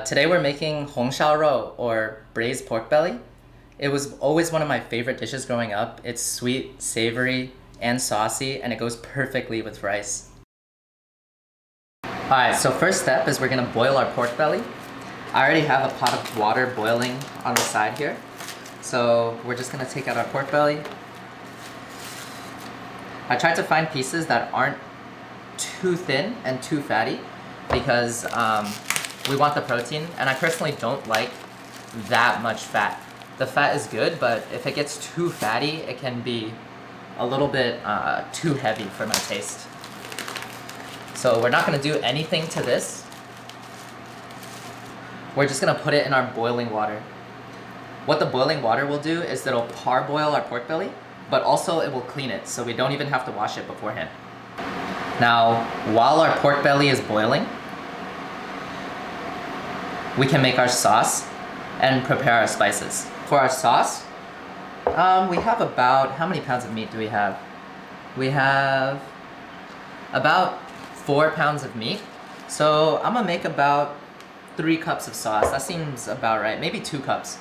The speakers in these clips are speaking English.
Today we're making Shao Rou, or braised pork belly. It was always one of my favorite dishes growing up. It's sweet, savory, and saucy, and it goes perfectly with rice. Alright, so first step is we're gonna boil our pork belly. I already have a pot of water boiling on the side here. So we're just gonna take out our pork belly. I tried to find pieces that aren't too thin and too fatty because we want the protein, and I personally don't like that much fat. The fat is good, but if it gets too fatty, it can be a little bit too heavy for my taste. So we're not gonna do anything to this. We're just gonna put it in our boiling water. What the boiling water will do is it'll parboil our pork belly, but also it will clean it, so we don't even have to wash it beforehand. Now, while our pork belly is boiling, we can make our sauce and prepare our spices. For our sauce, we have about, how many pounds of meat do we have? We have about 4 pounds of meat. So I'm gonna make about 3 cups of sauce. That seems about right, maybe 2 cups.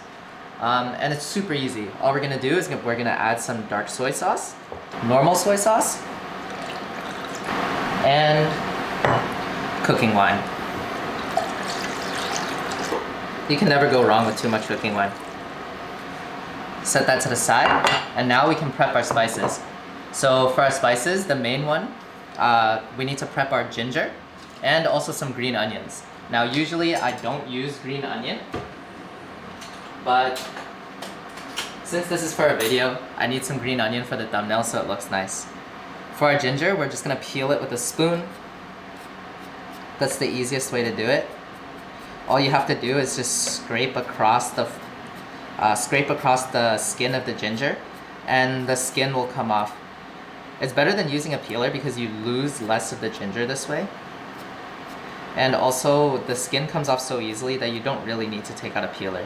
And it's super easy. All we're gonna do is we're gonna add some dark soy sauce, normal soy sauce, and cooking wine. You can never go wrong with too much cooking wine. Set that to the side, and now we can prep our spices. So for our spices, the main one, we need to prep our ginger and also some green onions. Now usually I don't use green onion, but since this is for a video, I need some green onion for the thumbnail so it looks nice. For our ginger, we're just gonna peel it with a spoon. That's the easiest way to do it. All you have to do is just scrape across the skin of the ginger, and the skin will come off. It's better than using a peeler because you lose less of the ginger this way. And also, the skin comes off so easily that you don't really need to take out a peeler.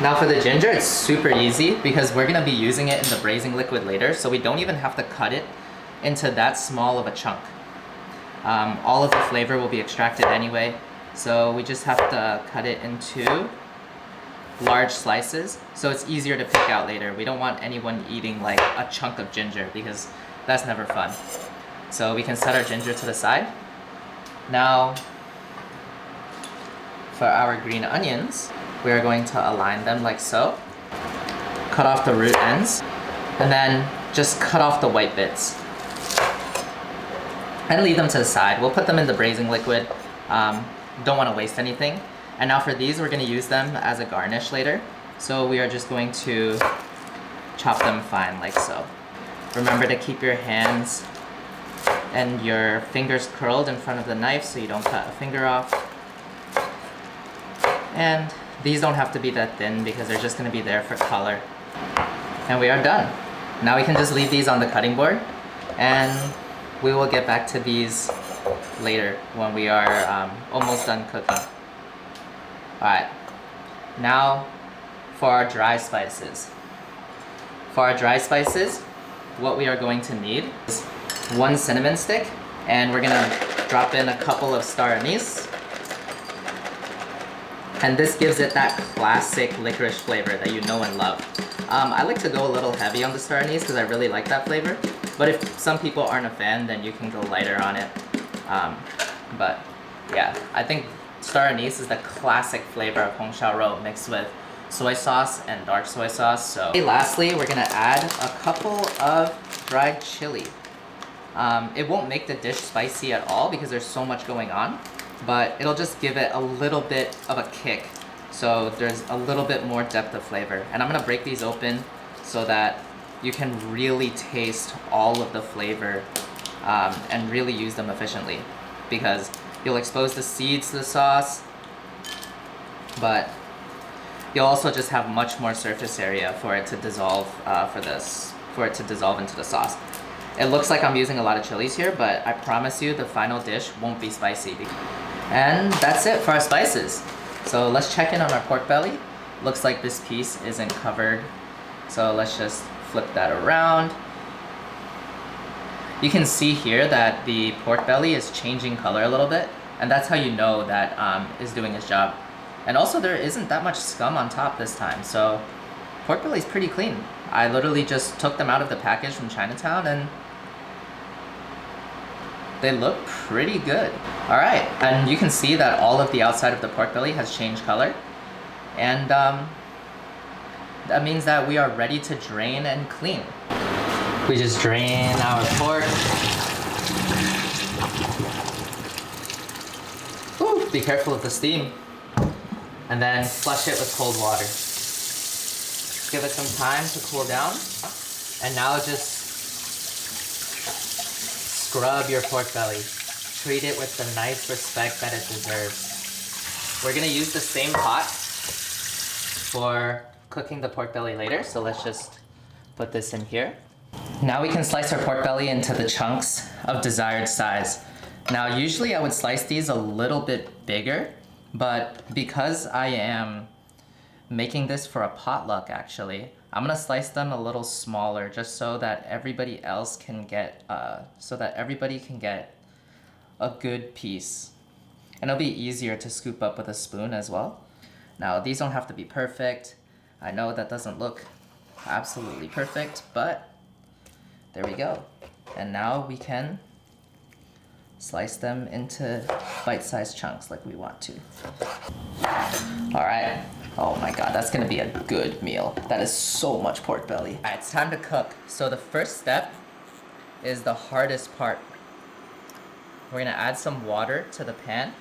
Now for the ginger, it's super easy because we're gonna be using it in the braising liquid later, so we don't even have to cut it into that small of a chunk. All of the flavor will be extracted anyway, so we just have to cut it into large slices so it's easier to pick out later. We don't want anyone eating like a chunk of ginger because that's never fun. So we can set our ginger to the side. Now, for our green onions, we are going to align them like so. Cut off the root ends, and then just cut off the white bits. And leave them to the side. We'll put them in the braising liquid. Don't want to waste anything. And now for these, we're going to use them as a garnish later. So we are just going to chop them fine like so. Remember to keep your hands and your fingers curled in front of the knife so you don't cut a finger off. And these don't have to be that thin because they're just going to be there for color. And we are done. Now we can just leave these on the cutting board, and we will get back to these later when we are almost done cooking. Alright, now for our dry spices. For our dry spices, what we are going to need is 1 cinnamon stick, and we're gonna drop in a couple of star anise. And this gives it that classic licorice flavor that you know and love. I like to go a little heavy on the star anise because I really like that flavor. But if some people aren't a fan, then you can go lighter on it. But yeah, I think star anise is the classic flavor of Shao Rou mixed with soy sauce and dark soy sauce. So lastly, we're gonna add a couple of dried chili. It won't make the dish spicy at all because there's so much going on, but it'll just give it a little bit of a kick. So there's a little bit more depth of flavor. And I'm gonna break these open so that you can really taste all of the flavor and really use them efficiently, because you'll expose the seeds to the sauce, but you'll also just have much more surface area for it to dissolve into the sauce. It looks like I'm using a lot of chilies here, but I promise you the final dish won't be spicy. And that's it for our spices. So let's check in on our pork belly. Looks like this piece isn't covered, so let's just flip that around. You can see here that the pork belly is changing color a little bit, and that's how you know that is doing its job. And also there isn't that much scum on top this time, so pork belly's pretty clean. I literally just took them out of the package from Chinatown and they look pretty good. All right, and you can see that all of the outside of the pork belly has changed color. And that means that we are ready to drain and clean. We just drain our pork. Ooh, be careful of the steam. And then flush it with cold water. Give it some time to cool down. And now just scrub your pork belly. Treat it with the nice respect that it deserves. We're gonna use the same pot for cooking the pork belly later, so let's just put this in here. Now we can slice our pork belly into the chunks of desired size. Now usually I would slice these a little bit bigger, but because I am making this for a potluck actually, I'm gonna slice them a little smaller just so that everybody else can get, a good piece. And it'll be easier to scoop up with a spoon as well. Now these don't have to be perfect. I know that doesn't look absolutely perfect, but there we go. And now we can slice them into bite-sized chunks like we want to. All right. Oh my God, that's gonna be a good meal. That is so much pork belly. All right, it's time to cook. So the first step is the hardest part. We're gonna add some water to the pan,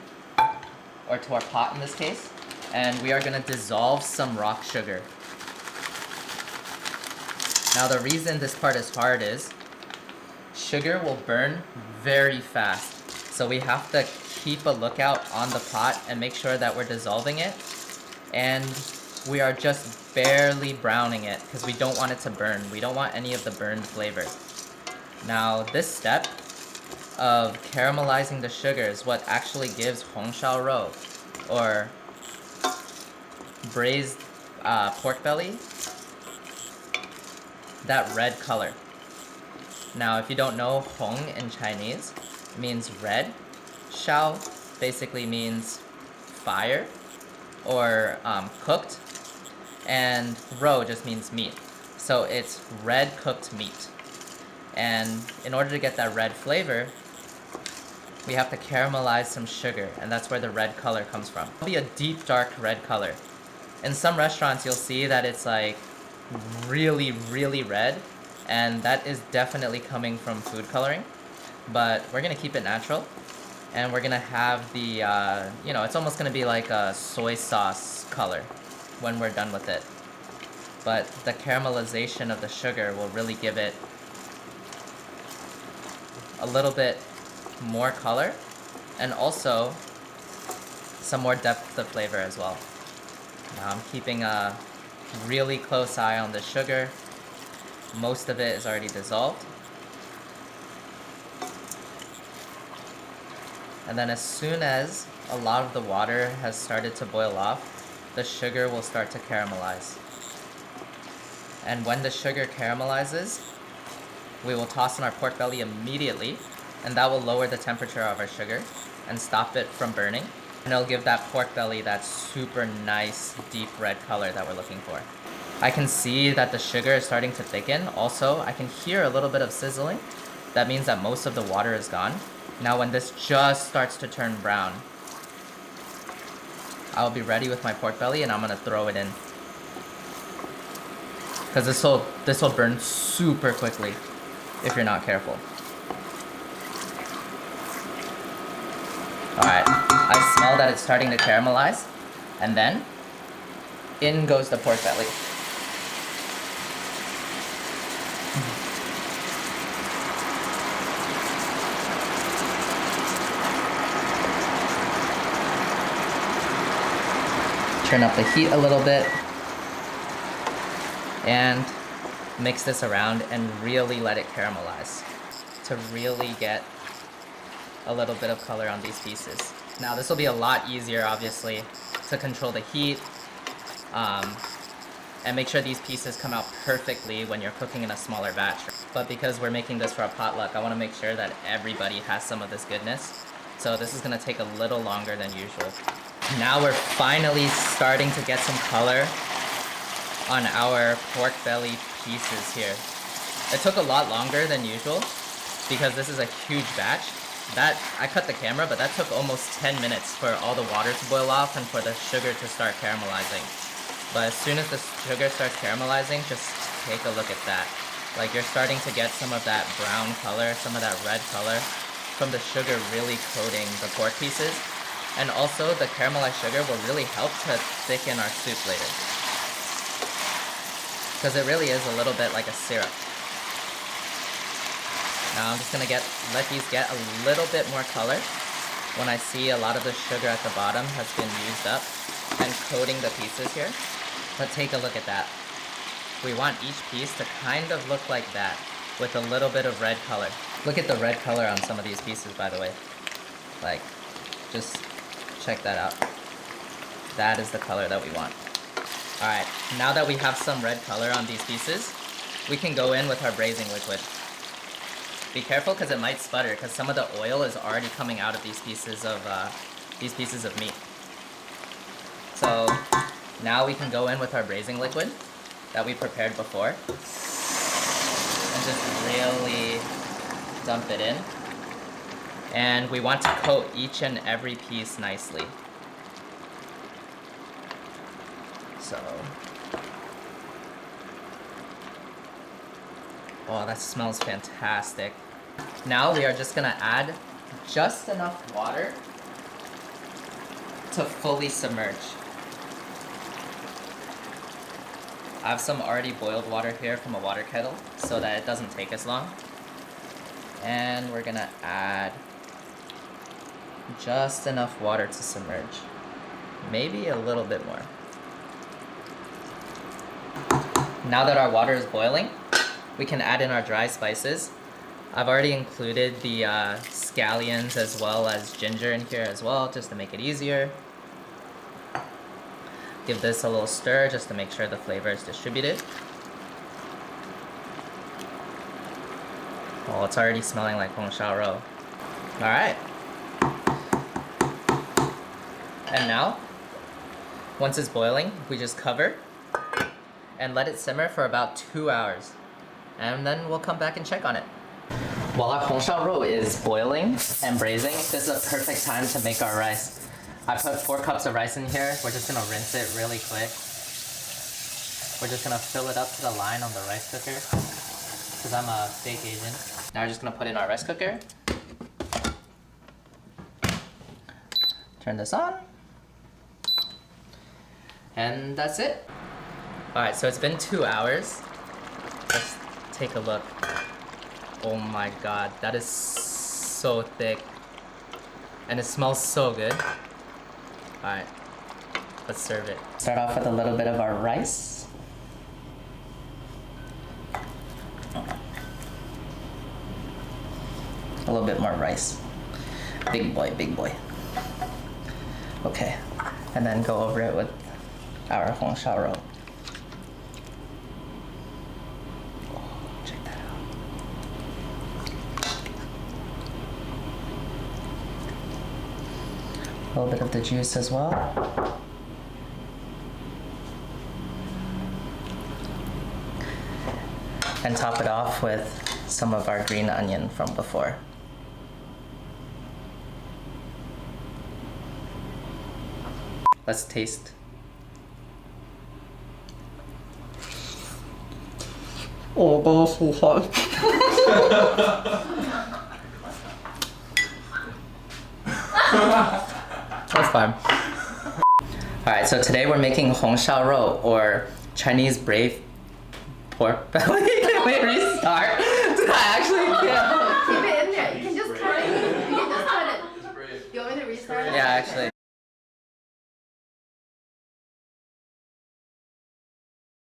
or to our pot in this case, and we are gonna dissolve some rock sugar. Now the reason this part is hard is sugar will burn very fast. So we have to keep a lookout on the pot and make sure that we're dissolving it. And we are just barely browning it because we don't want it to burn. We don't want any of the burned flavor. Now this step of caramelizing the sugar is what actually gives Shao Rou, or braised pork belly, that red color. Now if you don't know, Hong in Chinese means red. Shao basically means fire or cooked, and Rou just means meat. So it's red cooked meat. And in order to get that red flavor, we have to caramelize some sugar, and that's where the red color comes from. It'll be a deep dark red color. In some restaurants you'll see that it's like really, really red, and that is definitely coming from food coloring. But we're gonna keep it natural, and we're gonna have the, it's almost gonna be like a soy sauce color when we're done with it. But the caramelization of the sugar will really give it a little bit more color, and also some more depth of flavor as well. Now I'm keeping a really close eye on the sugar. Most of it is already dissolved. And then as soon as a lot of the water has started to boil off, the sugar will start to caramelize. And when the sugar caramelizes, we will toss in our pork belly immediately, and that will lower the temperature of our sugar and stop it from burning. And it'll give that pork belly that super nice deep red color that we're looking for. I can see that the sugar is starting to thicken. Also, I can hear a little bit of sizzling. That means that most of the water is gone. Now when this just starts to turn brown, I'll be ready with my pork belly and I'm gonna throw it in. Because this will burn super quickly if you're not careful. Alright, I smell that it's starting to caramelize, and then in goes the pork belly. Turn up the heat a little bit and mix this around and really let it caramelize to really get a little bit of color on these pieces. Now this will be a lot easier obviously to control the heat and make sure these pieces come out perfectly when you're cooking in a smaller batch. But because we're making this for a potluck, I want to make sure that everybody has some of this goodness. So this is going to take a little longer than usual. Now we're finally starting to get some color on our pork belly pieces here. It took a lot longer than usual because this is a huge batch. I cut the camera, but that took almost 10 minutes for all the water to boil off and for the sugar to start caramelizing. But as soon as the sugar starts caramelizing, just take a look at that. Like, you're starting to get some of that brown color, some of that red color from the sugar really coating the pork pieces. And also the caramelized sugar will really help to thicken our soup later. Because it really is a little bit like a syrup. Now I'm just gonna let these get a little bit more color when I see a lot of the sugar at the bottom has been used up and coating the pieces here. But take a look at that. We want each piece to kind of look like that with a little bit of red color. Look at the red color on some of these pieces, by the way. Like, just check that out. That is the color that we want. Alright, now that we have some red color on these pieces, we can go in with our braising liquid. Be careful because it might sputter because some of the oil is already coming out of these pieces of meat. So now we can go in with our braising liquid that we prepared before and just really dump it in. And we want to coat each and every piece nicely. So, oh, that smells fantastic. Now we are just gonna add just enough water to fully submerge. I have some already boiled water here from a water kettle so that it doesn't take as long. And we're gonna add just enough water to submerge. Maybe a little bit more. Now that our water is boiling, we can add in our dry spices. I've already included the scallions as well as ginger in here as well, just to make it easier. Give this a little stir just to make sure the flavor is distributed. Oh, it's already smelling like Shao Rou. Alright. And now, once it's boiling, we just cover and let it simmer for about 2 hours. And then we'll come back and check on it. While our Shao Rou is boiling and braising, this is a perfect time to make our rice. I put 4 cups of rice in here. We're just gonna rinse it really quick. We're just gonna fill it up to the line on the rice cooker, because I'm a fake Asian. Now we're just gonna put in our rice cooker. Turn this on. And that's it. Alright, so it's been 2 hours. Let's take a look. Oh my god, that is so thick. And it smells so good. Alright, let's serve it. Start off with a little bit of our rice. A little bit more rice. Big boy, big boy. Okay, and then go over it with our Shao Rou. Check that out. A little bit of the juice as well. And top it off with some of our green onion from before. Let's taste. Oh, that's so hot. That's fine. Alright, so today we're making Shao Rou, or Chinese braised pork belly. Wait, restart. Did I actually Keep it in there. You can just cut it. You can just cut it. You want me to restart it? Yeah, actually.